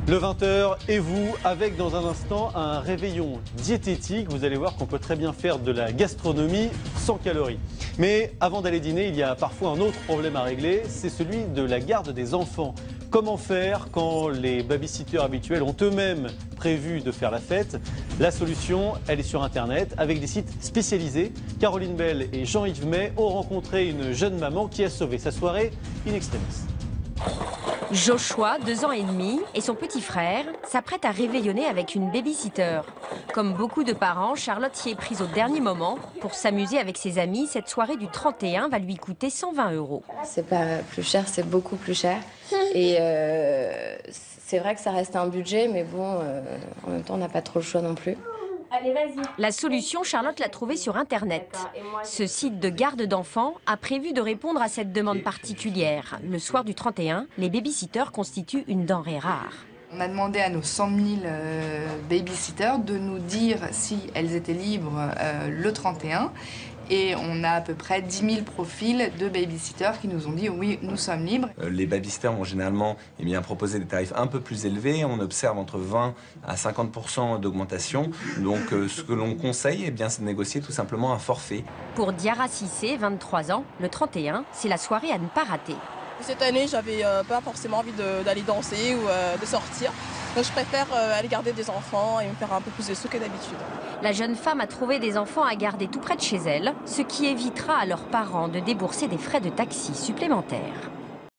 Le 20h et vous, avec dans un instant un réveillon diététique. Vous allez voir qu'on peut très bien faire de la gastronomie sans calories. Mais avant d'aller dîner, il y a parfois un autre problème à régler, c'est celui de la garde des enfants. Comment faire quand les babysitters habituels ont eux-mêmes prévu de faire la fête? La solution, elle est sur Internet, avec des sites spécialisés. Caroline Bell et Jean-Yves May ont rencontré une jeune maman qui a sauvé sa soirée in extremis. Joshua, 2 ans et demi, et son petit frère s'apprêtent à réveillonner avec une babysitter. Comme beaucoup de parents, Charlotte y est prise au dernier moment. Pour s'amuser avec ses amis, cette soirée du 31 va lui coûter 120 €. C'est pas plus cher, c'est beaucoup plus cher. Et c'est vrai que ça reste un budget, mais bon, en même temps, on n'a pas trop le choix non plus. Allez, vas-y. La solution, Charlotte l'a trouvée sur Internet. Ce site de garde d'enfants a prévu de répondre à cette demande particulière. Le soir du 31, les babysitters constituent une denrée rare. On a demandé à nos 100 000 babysitters de nous dire si elles étaient libres le 31. Et on a à peu près 10 000 profils de babysitters qui nous ont dit oui, nous sommes libres. Les babysitters ont généralement proposé des tarifs un peu plus élevés. On observe entre 20 à 50% d'augmentation. Donc ce que l'on conseille, c'est de négocier tout simplement un forfait. Pour Diara Cissé, 23 ans, le 31, c'est la soirée à ne pas rater. Cette année, j'avais pas forcément envie d'aller danser ou de sortir. Donc je préfère aller garder des enfants et me faire un peu plus de sous que d'habitude. La jeune femme a trouvé des enfants à garder tout près de chez elle, ce qui évitera à leurs parents de débourser des frais de taxi supplémentaires.